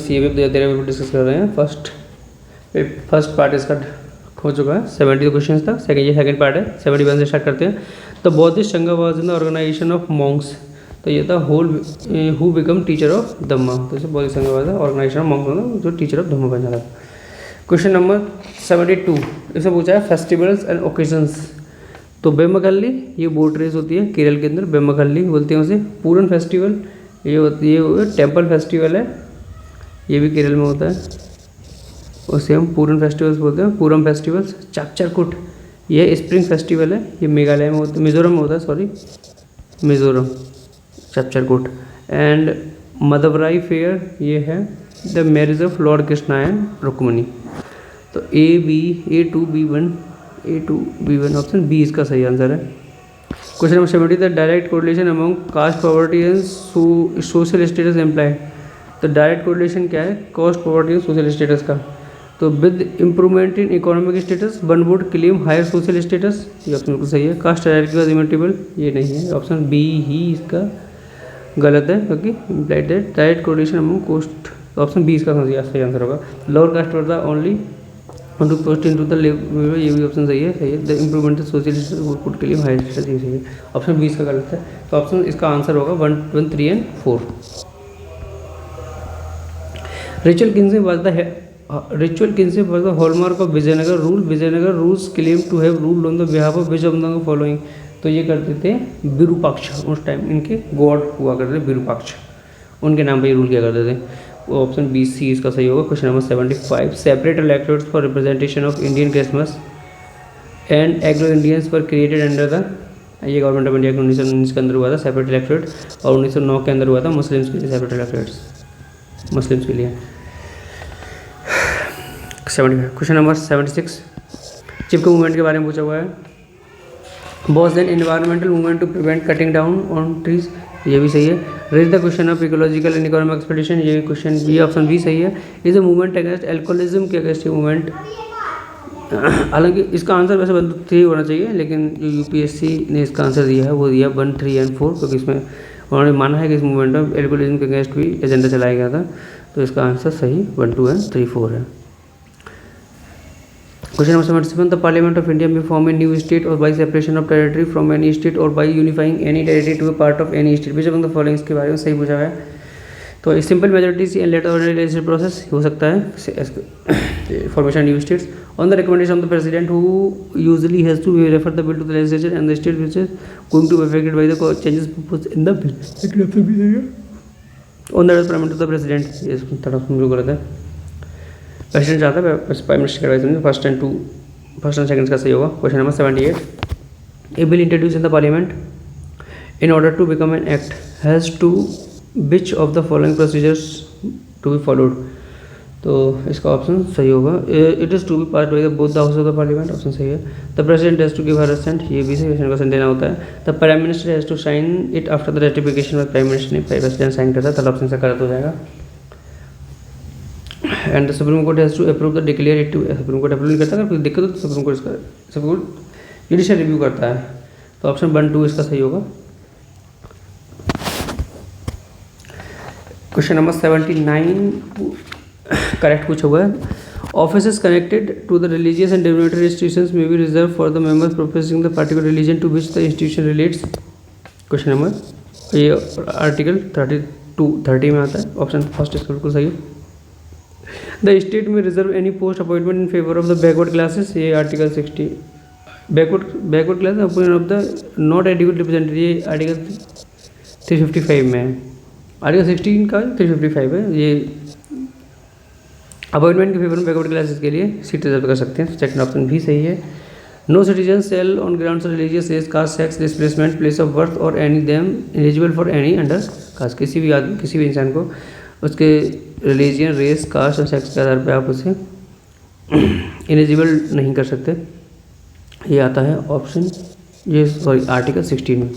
सी ए तेरह डिस्कस कर रहे हैं। फर्स्ट पार्ट इसका हो चुका है, 70 क्वेश्चन तक। सेकंड पार्ट है, 71 से स्टार्ट करते हैं। तो Buddhist Sangha was in the organisation of monks, तो ये था who become teacher of Dhamma. तो इसे Buddhist Sangha was organisation of monks जो टीचर ऑफ धम्मा बन जाता। क्वेश्चन नंबर 72 इसे पूछा है फेस्टिवल्स एंड ओकेजन्स। तो बेमकल्ली ये बोट रेस होती है केरल के अंदर, बेमकल्ली बोलते हैं उसे। पूरन फेस्टिवल ये होती है टेम्पल फेस्टिवल है, ये भी केरल में होता है, उसे हम पूरन फेस्टिवल्स बोलते हैं, पूरम फेस्टिवल्स। चापचारकुट ये स्प्रिंग फेस्टिवल है, ये मेघालय में होता है, मिजोरम में होता है, sorry Mizoram Chapchar Kut. And Madhavrai fair ये है the marriage of lord Krishna and Rukmini. तो A2B1 ऑप्शन बी इसका सही आंसर है। Question number 70 the direct correlation among caste poverty and social status employed. तो डायरेक्ट कोरिलेशन क्या है, caste poverty and social status का। तो with improvement in economic status one would claim higher social status, ये option बिल्कुल सही है। Cast hierarchy was इमर्टेबल, ये नहीं है, ऑप्शन बी ही इसका गलत है, क्योंकि implied that direct correlation among caste, तो ऑप्शन बी इसका सही आंसर होगा। Lower caste were the only to post into the labour, ये भी ऑप्शन सही है। The improvement social status would claim higher status, ये सही है, ऑप्शन बी इसका गलत है। तो ऑप्शन इसका आंसर होगा 1, 3 and 4। Ritual kinship was the hallmark of Vijayanagar rule. Vijayanagar rules claim to have ruled on the behalf of which of the following. तो ये करते थे विरूपाक्ष, उस टाइम इनके गॉड हुआ करते थे विरूपाक्ष, उनके नाम पे ये रूल किया करते थे। ऑप्शन बी सी इसका सही होगा। Question number 75 separate electorates for representation of Indian Christmas and agro Indians पर क्रिएटेड अंडर द, ये गवर्नमेंट ऑफ इंडिया के 1919 के अंदर हुआ था सेपरेट इलेक्टोरेट, और 1909 के अंदर हुआ था मुस्लिम्स के लिए सेपरेट इलेक्टोरेट्स, मुस्लिम्स के लिए। 75 क्वेश्चन नंबर 76 चिपको मूवमेंट के बारे में पूछा हुआ है। Was an environmental movement to prevent cutting down on trees, ये भी सही है। Raise the question of ecological and economic expedition, ये क्वेश्चन बी ऑप्शन बी सही है। Is a movement against alcoholism के अगेंस्ट मूवमेंट, हालांकि इसका आंसर वैसे 1, 2, 3 होना चाहिए, लेकिन जो यूपीएससी ने इसका आंसर दिया है वो दिया 1, 3 एंड 4, क्योंकि इसमें उन्होंने माना है कि इस मूवमेंट में एल्कोहलिज्म के अगेंस्ट भी एजेंडा चलाया गया था। तो इसका आंसर सही 1, 2 एंड 3, 4 है। Question number 77 the parliament of India में फॉर्म ए न्यू स्टेट और by separation of territory from any state और by unifying any territory to a part of any state which of the following के बारे में सही पूछा है। तो simple majority C and later ordinary legislative process हो सकता है formation new states on the recommendation of the president who usually has to refer the bill to the legislature and the state which is going to be affected by the changes proposed in the bill on the requirement of the president, ये थोड़ा समझो गलत है। President चाहता है prime minister के advice में first and second का सही होगा। Question number 78 a bill introduce in the parliament in order to become an act has to which of the following procedures to be followed. तो इसका option सही होगा। It is to be pass by both the house of the parliament, option सही है। The president has to give her assent, ये भी सही, question का सेंट देना होता है। The prime minister has to sign it after the ratification of prime minister ने प्रेसिडेंट साइन करता है, तब ऑप्शन से गलत हो जाएगा। And the supreme court has to approve the declare it to, supreme court approve नहीं करता, अगर कोई दिक्कत हो तो सुप्रीम कोर्ट जुडिशियल रिव्यू करता है। तो ऑप्शन 1, 2 इसका सही होगा। क्वेश्चन नंबर 79 करेक्ट पूछा हुआ है। Office connected to the religious and denominational institutions में be reserve for the members professing the particular religion to which the institution relates. Question number ये आर्टिकल 30 में आता है, ऑप्शन फर्स्ट इसका बिल्कुल सही है। द स्टेट में reserve any post appointment in favour of the backward classes, ये article 60 backward class appoint of the not adequate representative, ये आर्टिकल 355 में है। आर्टिकल 16 का 355 है, ये अपॉइंटमेंट के फेवर में बैकवर्ड क्लासेस के लिए सीट रिजर्व कर सकते हैं। सेकंड ऑप्शन भी सही है। No citizen shall on grounds of religious age caste sex displacement place of birth और any them eligible for any under caste, किसी भी आदमी किसी भी इंसान को उसके रिलीजियन रेस कास्ट और सेक्स के आधार पर आप उसे एलिजिबल नहीं कर सकते। ये आता है ऑप्शन ये सॉरी आर्टिकल 16 में।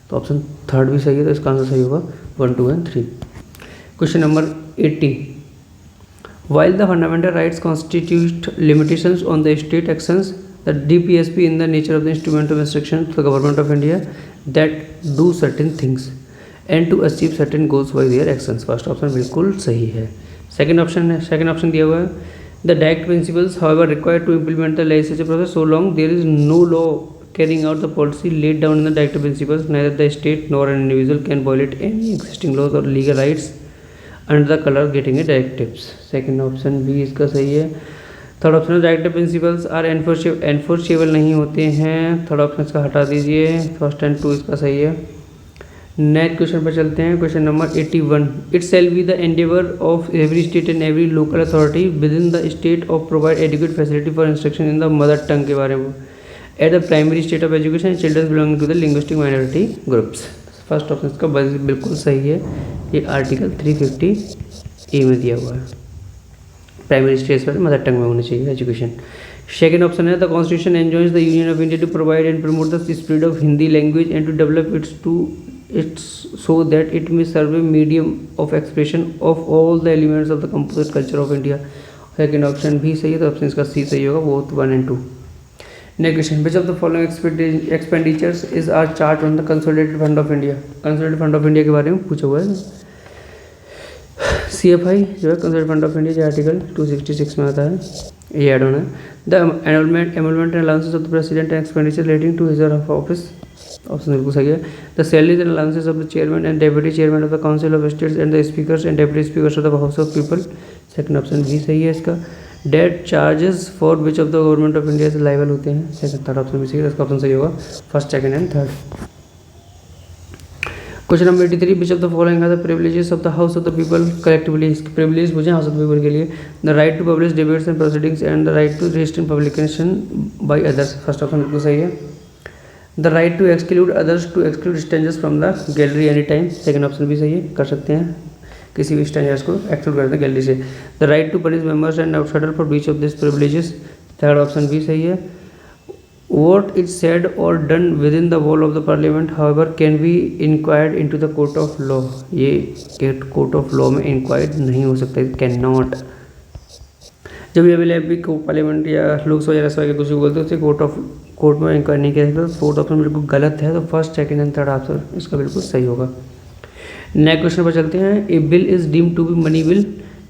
तो ऑप्शन 3 भी सही है, तो इसका आंसर सही होगा 1, 2 and 3। Question number 80 while the fundamental rights constitute limitations on the state actions the DPSP in the nature of the instrument of instruction to the government of India that do certain things and to achieve certain goals by their actions. First option बिल्कुल सही है। Second option दिया हुआ है, the directive principles however required to implement the legislative process so long there is no law carrying out the policy laid down in the directive principles, neither the state nor an individual can violate any existing laws or legal rights under the color of getting a directives. Second option भी इसका सही है. Third option directive principles are enforceable नहीं होते हैं. Third option इसका हटा दीजिए. फर्स्ट एंड टू इसका सही है. नेक्स्ट क्वेश्चन पर चलते हैं. Question number 81. It shall be the endeavour of every state and every local authority within the state of provide adequate facility for instruction in the mother tongue के बारे में at the primary state of education children belonging to the linguistic minority groups. First option इसका बिल्कुल सही है. ये article 350A में दिया हुआ है. प्राइमरी स्टेट पर मदर टंग में होनी चाहिए एजुकेशन. सेकेंड ऑप्शन है the constitution enjoys the union of India to provide and promote the spread of Hindi language and to develop its so that it may serve a medium of expression of all the elements of the composite culture of India. Second option भी सही है, तो option इसका C सही होगा, both 1 and 2. Next question, which of the following expenditures is are charge on the consolidated fund of India. Consolidated fund of India के बारे में पूछा हुआ है. CFI जो है कंसोलिडेटेड फंड ऑफ इंडिया जो आर्टिकल 266 में आता है, ये ऐड ऑन है. The enrolment and allowances of the president and expenditure relating to his or her office. Option बिल्कुल सही है. The salaries and allowances of the chairman and deputy chairman of the council of states and the speakers and deputy speakers of the house of people. Second option भी सही है इसका. Debt charges for which of the government of India से liable होते हैं. Second third option भी सही है, इसका ऑप्शन सही होगा. First, second and third. Question number 83, which of the following are the privileges of the house of the people collectively. इसके प्रिविलेज पूछे हाउस ऑफ द पीपल के लिए. The right to publish debates and proceedings and the right to register publication by others. First option बिल्कुल सही है. The right to exclude others to exclude strangers from the gallery any time. Second option भी सही है, कर सकते हैं किसी भी स्ट्रेंजर्स को एक्सक्लूड करते हैं गैलरी से. The right to punish members and outsider for breach of this privileges. Third option भी सही है. What is said or done within the wall of the parliament, however, can be inquired into the court of law. ये court of law में inquired नहीं हो सकता, can not. जब ये भी पार्लियामेंट या लोकसभा या राज्यसभा के कुछ भी बोलते हैं उसे कोर्ट में इंक्वायर नहीं किया सकता. फोर्थ ऑप्शन बिल्कुल गलत है, तो first, second and third option इसका बिल्कुल सही होगा. नेक्स्ट क्वेश्चन पर चलते हैं. A bill is deemed to be money bill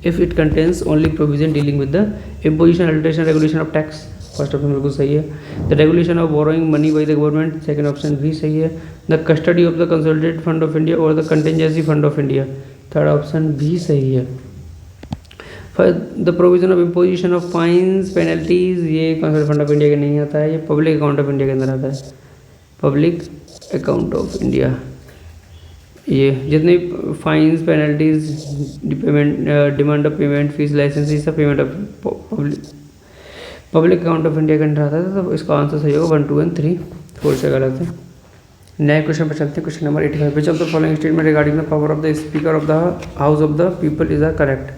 if it contains only provision dealing with the imposition, alteration, regulation of tax. First option बिल्कुल सही है. The regulation of borrowing money by the government. Second option भी सही है. The custody of the consolidated fund of India और the contingency fund of India. Third option भी सही है. The provision of imposition of fines penalties, ये consolidated fund of India के नहीं आता है, ये पब्लिक अकाउंट ऑफ इंडिया के अंदर आता है. Public account of India. ये जितने fines penalties payment demand of payment fees licence ये सब payment of public account of India के अंडर आता है. तो इसका आंसर सही होगा 1, 2 and 3. 4 से गलत है. नेक्स्ट क्वेश्चन पर चलते हैं. Question number 85, which of the following statement regarding the power of the speaker of the house of the people is are correct.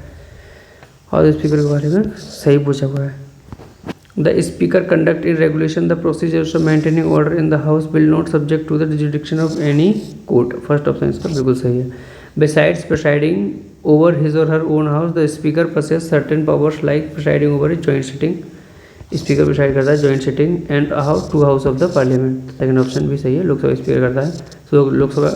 House speaker के बारे में सही पूछा हुआ है. The speaker conduct in regulation the procedures of maintaining order in the house will not subject to the jurisdiction of any court. First option इसका बिल्कुल सही है. Besides presiding over his or her own house the speaker possess certain powers like presiding over a joint sitting. Speaker preside करता है joint sitting and house to house of the parliament. Second option भी सही है, Lok Sabha speaker करता है, तो Lok Sabha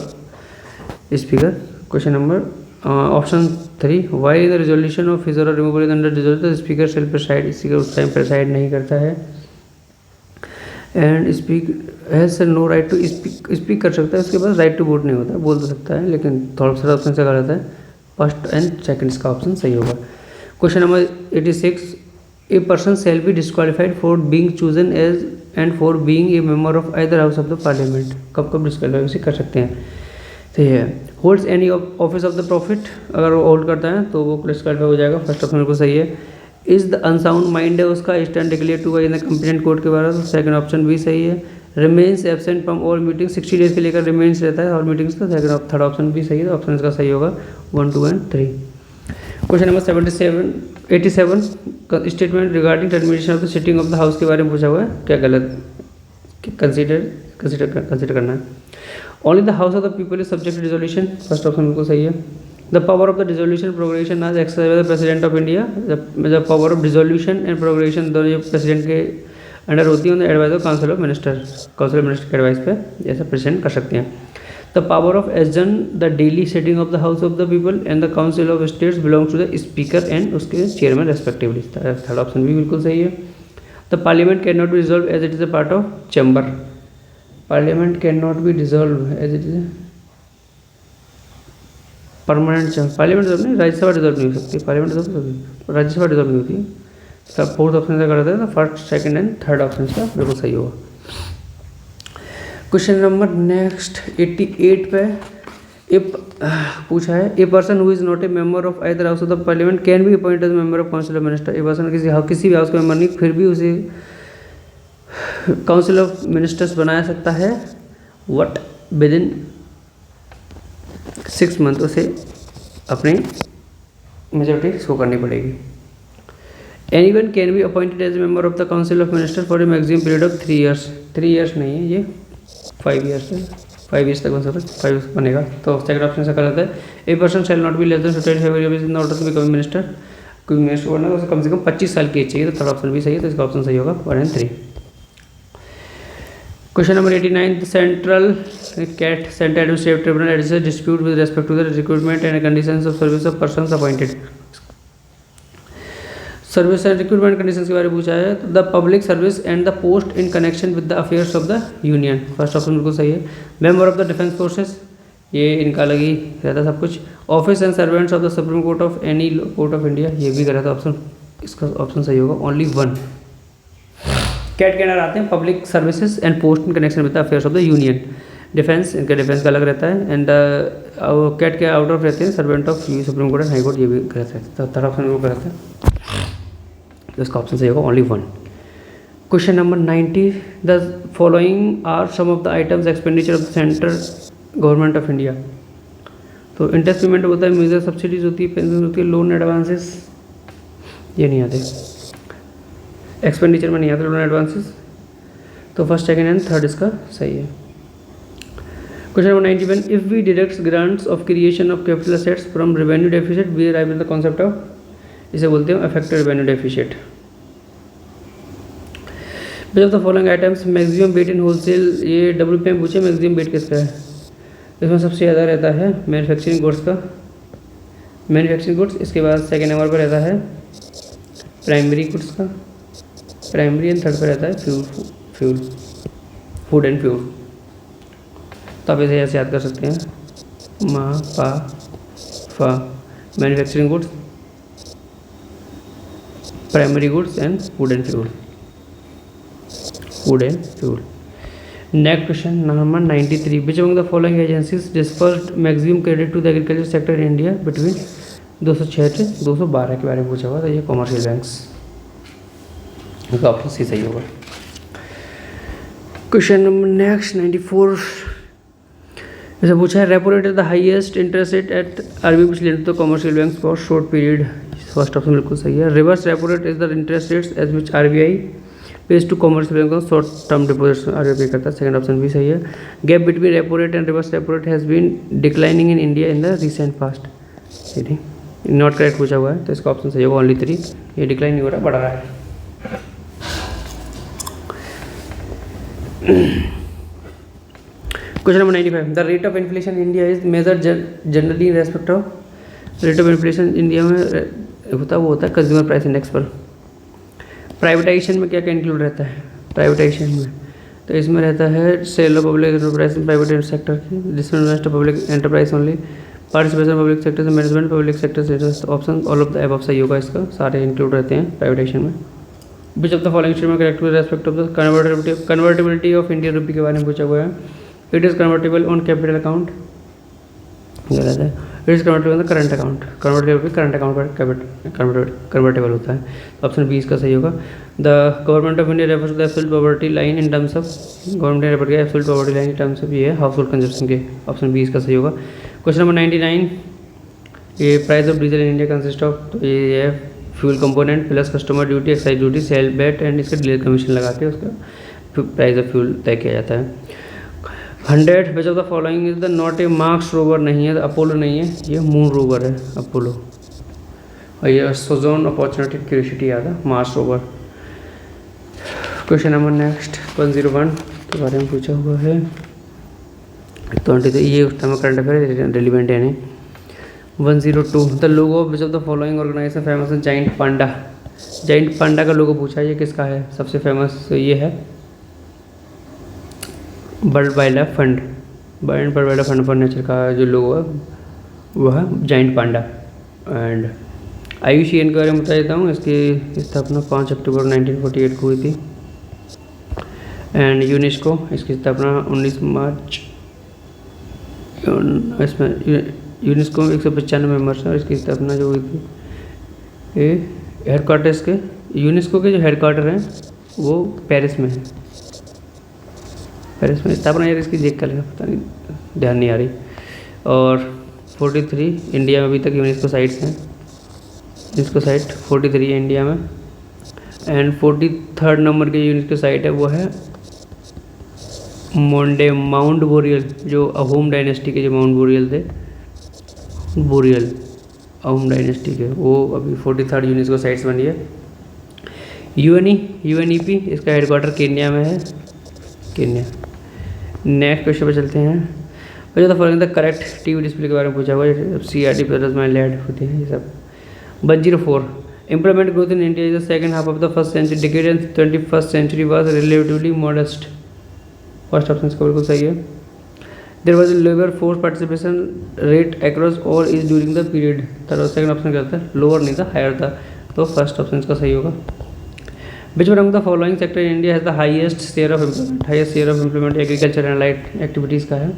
speaker. Question number option 3, while the resolution of his और removal is under resolve the speaker shall preside. Speaker उस टाइम प्रिसाइड नहीं करता है. And speak has no right to speak कर सकता है, उसके पास राइट टू वोट नहीं होता है, बोल तो सकता है, लेकिन थोड़ा सा ऑप्शन से गलत है. फर्स्ट एंड सेकंड इसका ऑप्शन सही होगा. Question number 86, a person shall be disqualified for being chosen as and for being a member of either house of the parliament. कब कब डिस्क्वालीफाई कर सकते हैं. तो ये holds any office of the profit, अगर वो होल्ड करता है तो वो डिस्क्वालीफाई हो जाएगा. फर्स्ट ऑप्शन बिल्कुल सही है. इज द अनसाउंड माइंड है उसका stand declare to in the complaint court के बारे में. सेकंड ऑप्शन भी सही है. Remains absent from all meeting 60 days के लेकर रिमेन्स रहता है ऑल मीटिंग्स का. सेकंड थर्ड ऑप्शन भी सही है, ऑप्शन इसका सही होगा 1, 2 and 3. Question number 87 statement regarding termination of the sitting of the house के बारे में पूछा हुआ है. क्या गलत कंसिडर करना है. Only the house of the people is subject to dissolution. First option बिल्कुल सही है. The power of the dissolution prorogation आज exercise by the president of India. The power of dissolution and prorogation दोनों president के under होती है, advice of council of minister. Council of minister के advice पे जैसा प्रेसिडेंट कर सकते हैं. The power of adjourn the daily sitting of the house of the people and the council of states belongs to the speaker and उसके chairman respectively. Third option भी बिल्कुल सही है। The parliament can not be dissolve as it is a part of chamber. Parliament can not be dissolve as it is permanent chamber. Parliament dissolve नहीं, Rajya Sabha dissolve नहीं हो सकती, parliament dissolve हो सकती, राज्यसभा डिजॉल्व नहीं होती। सब फोर्थ ऑप्शन से करते हैं तो first second and third option का बिल्कुल सही होगा। क्वेश्चन नंबर नेक्स्ट 88 पे इफ पूछा है a person who is not a member of either house of the parliament can be appointed as member of council of minister. A person किसी भी house का मेंबर नहीं, फिर भी उसे काउंसिल ऑफ मिनिस्टर्स बनाया सकता है। व्हाट विद इन 6 मंथ उसे अपनी मेजोरिटी शो करनी पड़ेगी। Anyone can be appointed as a member of the council of minister for a maximum period of 3 years. 3 years नहीं है, ये 5 ईयर्स है, 5 ईयर्स तक बन सकता है, 5 ईयर्स बनेगा। तो सेकंड ऑप्शन से गलत है। A person shall not be less than 55 years in order to become minister. कोई मिनिस्टर बनना तो उसे कम से कम 25 साल की एज चाहिए। तो थर्ड ऑप्शन भी सही है, तो इसका ऑप्शन सही होगा 1 और 3। Question number 89 the central CAT central administrative tribunal adjust dispute with respect to the recruitment and conditions of service of persons appointed. Service and recruitment conditions के बारे में पूछा है। तो the public service and the post in connection with the affairs of the union. First option बिल्कुल सही है। Member of the defence forces, ये इनका अलग ही रहता सब कुछ। Office and servants of the supreme court of any court of India, ये भी गलत ऑप्शन, इसका ऑप्शन सही होगा ओनली 1। कैट के अंडर आते हैं public services and post in connection with the affairs of the union. Defence, इनका डिफेंस का अलग रहता है। एंड कैट के आउट ऑफ रहते हैं servant of supreme court and high court, ये भी गलत है। तो थर्ड ऑप्शन बिल्कुल गलत है, तो इसका ऑप्शन सही होगा only 1। Question number 90 the following are some of the items expenditure of the central government of India. तो इंटरेस्ट पेमेंट होता है, मेजर सब्सिडीज होती है, पेंशन होती है, लोन एडवांसेस, ये नहीं आते, एक्सपेंडिचर में नहीं आते लोन एडवांसेस। तो फर्स्ट सेकंड एंड थर्ड इसका सही है। Question number 91 if we deduct grants of creation of capital assets from revenue deficit we arrive with the concept of, इसे बोलते हैं affected revenue deficit. Which of the following items maximum weight in wholesale, ये WPM पूछे maximum weight किसका है। इसमें सबसे ज़्यादा रहता है मैन्युफैक्चरिंग गुड्स का, मैन्युफैक्चरिंग गुड्स। इसके बाद सेकेंड नंबर पर रहता है प्राइमरी गुड्स का, प्राइमरी एंड थर्ड पर रहता है फूड एंड फ्यूल। तो आप इसे ऐसे याद कर सकते हैं मा पा फा, manufacturing goods, primary goods and food and fuel, food and fuel. Next question number 93 which among the following agencies dispersed maximum credit to the agriculture sector in India between 206 से 212 के बारे में पूछा हुआ था। ये कॉमर्शियल बैंक्स, इसका option C सही होगा। क्वेश्चन नंबर नेक्स्ट 94 ऐसा पूछा है repo rate is the highest interest rate at RBI which lend to commercial banks for short period। First option बिल्कुल सही है। Reverse repo rate is the interest rates as which RBI pays to commercial bank of short term deposits, RBI pay करता है। Second option भी सही है। Gap between repo rate and reverse repo rate has been declining in India in the recent past, ठीक, not correct पूछा हुआ है, तो इसका ऑप्शन सही होगा ओनली 3। ये डिक्लाइन नहीं हो रहा, बढ़ रहा है। Question number 95 the rate of inflation in India is major generally in respect of, rate of inflation India में होता है वो होता है कंज्यूमर प्राइस इंडेक्स पर। प्राइवेटाइजेशन में क्या क्या इंक्लूड रहता है प्राइवेटाइजेशन में, तो इसमें रहता है sale of public enterprise in private sector की, जिसमें invest public enterprise only, participation public sector से मैनेजमेंट पब्लिक सेक्टर से। Option all of the above सही होगा, इसका सारे इंक्लूड रहते हैं प्राइवेटाइजेशन में। Which of the following statement correct with respect of the convertibility of Indian rupee के बारे में पूछा हुआ है। It is convertible on capital account, गलत है। It is convertible on the current account, convertible current account पर कन्वर्टेबल होता है। ऑप्शन बी इसका सही होगा। The government of India refers to the absolute poverty line in terms of, government refer किया absolute poverty line in terms of, ये है household consumption के। ऑप्शन बी इसका सही होगा। क्वेश्चन नंबर 99 ये price of diesel in India consist of, तो ये है fuel component plus customer duty, excise duty, cell bat and इसका डीलर कमीशन लगा के उसका प्राइस ऑफ फ्यूल तय किया जाता है। 100 विच of the following is the not A Mars rover, नहीं है अपोलो, नहीं है ये मून रोवर है अपोलो, और ये सोजोन अपॉर्चुनिटी क्यूरियोसिटी याद है Mars rover. Question number next 101 के बारे में पूछा हुआ है। 20 ये उस टाइम करंट अफेयर रिलेवेंट है नहीं। 102 the logo of which of the following organisation famous है जाइंट पांडा। जाइंट पांडा का लोगो पूछा है, ये किसका है सबसे फेमस? ये है world wild life fund, world wild life fund for nature का जो लोगो है वह है जाइंट पांडा। एंड IUCN के बारे में बता देता हूँ, इसकी स्थापना 5 अक्टूबर 1948 को हुई थी। एंड यूनेस्को, इसकी स्थापना 19 मार्च, इसमें यूनेस्को में 195 मेंबर्स हैं और इसकी स्थापना जो हुई थी, ये हेडक्वार्टर्स के यूनेस्को के जो हेडक्वार्टर हैं वो पेरिस में है। पेरिस में स्थापना यार इसकी देख कर पता नहीं, ध्यान नहीं आ रही। और 43 इंडिया में अभी तक यूनेस्को साइट्स हैं, यूनेस्को साइट 43 है इंडिया में। एंड 43rd नंबर की यूनेस्को साइट है वो है माउंट बोरियल, जो अहोम डायनेस्टी के जो माउंट बोरियल थे, बोरियल अहोम डायनेस्टी के, वो अभी 43rd यूनेस्को साइट्स बनी है। UNEP इसका हेडक्वार्टर केन्या में है, केन्या। नेक्स्ट क्वेश्चन पर चलते हैं। वजह तो following the correct TV display के बारे में पूछा हुआ है, CRT प्लस में लैड होती है ये सब। 104 employment growth in India is the second half of the first century decade and 21st century was relatively modest. First option इसका बिल्कुल सही है। There was a labour force participation rate across all age during the period. Third second option क्या था? Lower नहीं था, higher था, तो फर्स्ट ऑप्शन इसका सही होगा। Which one of the following sector in India has the highest share of employment? Highest share of employment agriculture and light activities का है।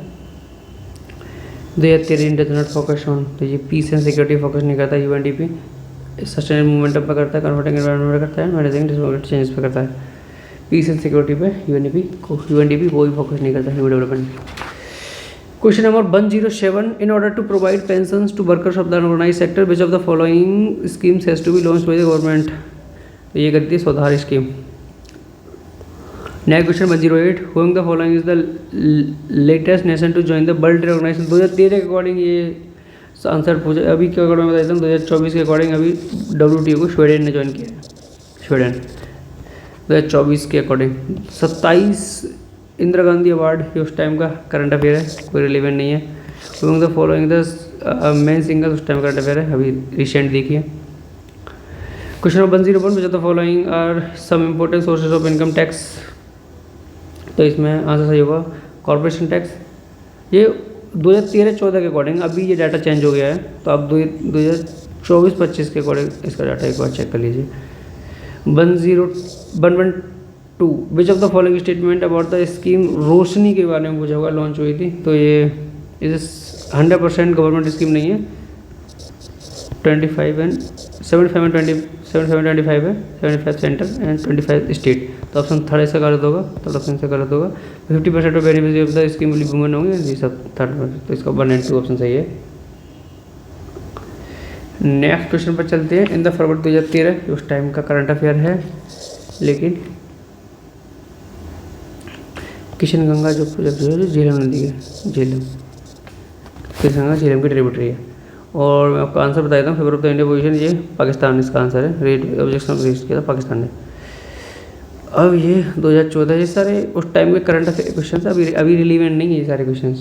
2013 डज नॉट फोकस ऑन, तो ये पीस एंड सिक्योरिटी फोकस नहीं करता। UNDP sustainable movement पर करता है, converting environment पर करता है, मैनेजिंग डेमोग्राफिक चेंजेस पर करता है। पीस एंड सिक्योरिटी पे UNDP कोई फोकस नहीं करता human development. Question number 107 in order to provide pensions to workers of the unorganised sector which of the following schemes has to be launched by the government? ये करती है Swadhar scheme. Next question 108 हुइंग the following is the latest nation to join the world trade organisation? 2013 के according ये answer पूछा। अभी के according मैं बताता हूँ 2024 के अकॉर्डिंग अभी WTO को स्वीडन ने ज्वाइन किया है। स्वीडन 2024 के अकॉर्डिंग 27 इंदिरा गांधी अवार्ड, ये उस टाइम का करंट अफेयर है, कोई रिलेवेंट नहीं है। हुइंग the following the main single, उस टाइम करंट अफेयर है, अभी रिसेंट देखिए। Question number 101 which of the following are some important sources of income tax? तो इसमें आंसर सही होगा कॉर्पोरेशन टैक्स। ये 2013-14 के अकॉर्डिंग, अभी ये डाटा चेंज हो गया है, तो अब 2024-25 के अकॉर्डिंग इसका डाटा एक बार चेक कर लीजिए। 112 which of the following statement about the scheme Roshni के बारे में पूछा होगा, लॉन्च हुई थी, तो ये इस 100% गवर्नमेंट स्कीम नहीं है। 25 एंड 75 है, 75 सेंटर एंड 25 स्टेट, तो ऑप्शन थर्ड इसका गलत होगा, थर्ड ऑप्शन से गलत होगा। 50% of beneficiary of the scheme will be women होंगे, ये सब थर्ड, तो इसका 1 एंड 2 ऑप्शन सही है। नेक्स्ट क्वेश्चन पर चलते हैं। इन द फरवरी 2013 उस टाइम का करंट अफेयर है, लेकिन किशन गंगा जो प्रोजेक्ट है झेलम नदी है, झेलम किशन गंगा झेलम की ट्रिब्यूटरी है। और मैं आपको आंसर बता देता हूँ। Favour of the India position, ये पाकिस्तान इसका आंसर है। रेट ऑब्जेक्शन रजिस्ट किया था पाकिस्तान ने। अब ये 2014, ये सारे उस टाइम के करंट अफेयर क्वेश्चन अभी रिलीवेंट नहीं है ये सारे क्वेश्चन,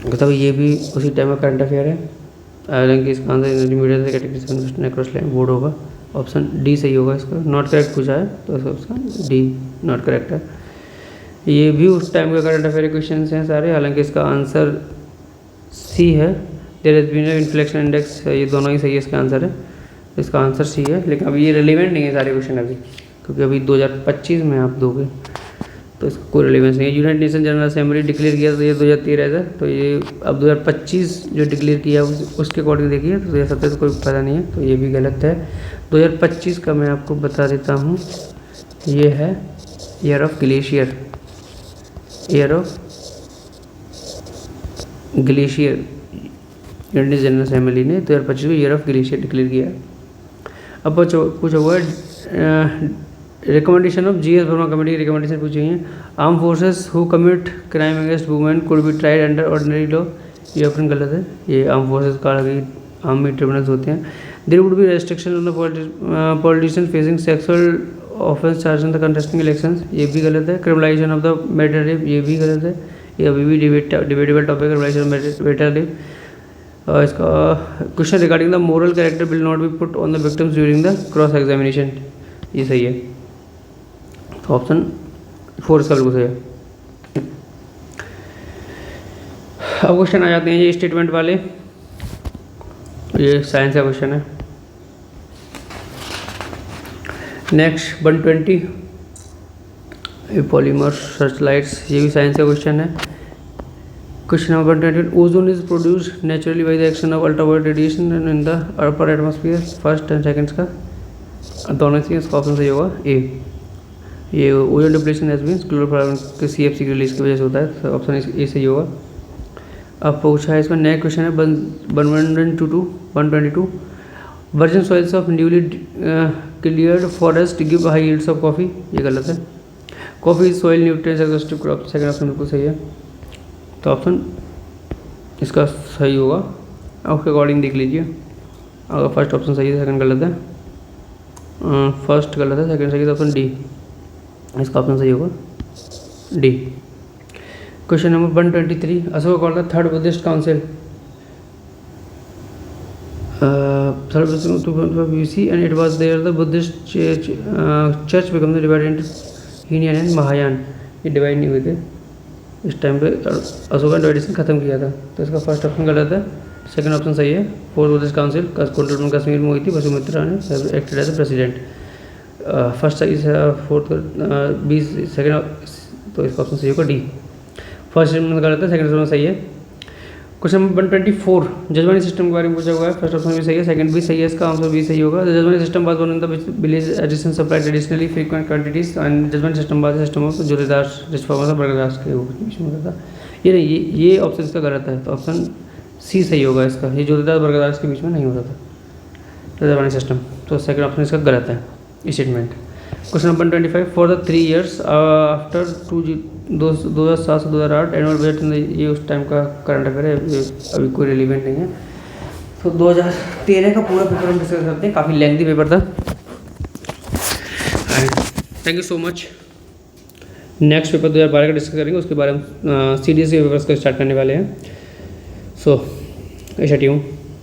मतलब ये भी उसी टाइम का करंट अफेयर है। हालांकि इसका आंसर इंटरमीडिएट से कैटेगरी क्रॉस लाइन बोर्ड होगा, ऑप्शन डी सही होगा। इसका नॉट करेक्ट पूछा है, तो इसका डी नॉट करेक्ट है। ये भी उस टाइम का करंट अफेयर क्वेश्चन हैं सारे, हालांकि इसका आंसर सी है। There has been inflection index, ये दोनों ही सही है, इसका आंसर है, इसका आंसर सी है। लेकिन अभी ये रिलेवेंट नहीं है सारे क्वेश्चन अभी, क्योंकि अभी 2025 में आप दोगे, तो इसका कोई रिलेवेंस नहीं है। United nation general assembly declare किया, तो ये 2013 है, तो ये अब 2025 जो डिक्लेयर किया उसके अकॉर्डिंग देखिए, तो 2017 से कोई फायदा नहीं है, तो ये भी गलत है। 2025 का मैं आपको बता देता हूँ, ये है year of glacier, year of glacier. United general assembly ने 2025 को ईयर ऑफ ग्लेशियर डिक्लेयर किया। अब पूछा हुआ है recommendation of GS Verma committee की रिकमेंडेशन पूछी हुई है। Arm forces who commit crime against women could be tried under ordinary law, ये ऑप्शन गलत है। ये आर्म फोर्सेस का आर्मी ट्रिब्यूनल्स होते हैं। There would be restriction on the politician facing sexual offence charge in the contesting elections, ये भी गलत है। Criminalisation of the marital rape, ये भी गलत है। ये अभी भी डिबेटेबल टॉपिक है। इसका question regarding the moral character will not be put on the victims during the cross examination, ये सही है। तो ऑप्शन 4 इसका बिल्कुल सही है। अब क्वेश्चन आ जाते हैं ये स्टेटमेंट वाले, ये साइंस का क्वेश्चन है। नेक्स्ट 120 पॉलीमर सर्चलाइट्स, ये भी साइंस का क्वेश्चन है। क्वेश्चन नंबर 120, ozone is produced naturally by the action of ultraviolet radiation in the upper atmosphere, first and seconds का दोनों से इसका ऑप्शन सही होगा ए। ये ozone depletion has been chlorofluorocarbon के CFC की रिलीज की वजह से होता है, तो ऑप्शन ए सही होगा। अब पूछा है इसमें नेक्स्ट क्वेश्चन है 122 virgin soils of newly cleared forest give high yields of coffee, ये गलत है। Coffee is soil nutrients exhaustive crop, second option बिल्कुल सही है। तो ऑप्शन इसका सही होगा, उसके अकॉर्डिंग देख लीजिए। अगर फर्स्ट ऑप्शन सही है, सेकंड गलत है, फर्स्ट गलत है, सेकंड सही है, तो ऑप्शन डी, इसका ऑप्शन सही होगा D. Question number 123, Ashoka called the third Buddhist council, third BC and it was there the Buddhist church become divided into Hinian and Mahayan, ये डिवाइड नहीं हुए थे इस टाइम पे, अशोका डिवाइडेशन खत्म किया था। तो इसका फर्स्ट ऑप्शन गलत है, सेकंड ऑप्शन सही है। Fourth Buddhist council control Kashmir में हुई थी, वसुमित्रा ने एक्टेड एज प्रेसिडेंट, फर्स्ट सही है, फोर्थ 20 सेकंड, तो इसका ऑप्शन सही होगा डी। फर्स्ट स्टेटमेंट गलत है, सेकंड स्टेटमेंट सही है। क्वेश्चन नंबर 124, जजमेंट सिस्टम के बारे में पूछा हुआ है, फर्स्ट ऑप्शन भी सही है, सेकंड भी सही है, इसका आंसर भी सही होगा। Judgement system was one in the village addition supply traditionally frequent quantities and judgement system was system of जोड़ीदार रिस्फॉर्मर्स और बरगदार के बीच में होता था। ये नहीं, ये ऑप्शन इसका गलत है, तो ऑप्शन सी सही होगा इसका, ये जोड़ीदार बरगदार के बीच में नहीं होता था जजमेंट सिस्टम, तो सेकंड ऑप्शन इसका गलत है statement. Question number 25, for the 3 years after 2007 से 2008 एनुअल बजट, ये उस टाइम का करंट अफेयर है, अभी कोई रिलीवेंट नहीं है। तो 2013 का पूरा पेपर हम डिस्कस करते हैं, काफ़ी लेंथी पेपर था। Thank you so much. Next paper 2012 का डिस्कस करेंगे, उसके बारे में CDSE के पेपर्स को स्टार्ट करने वाले हैं। सो ऐसा ट्यून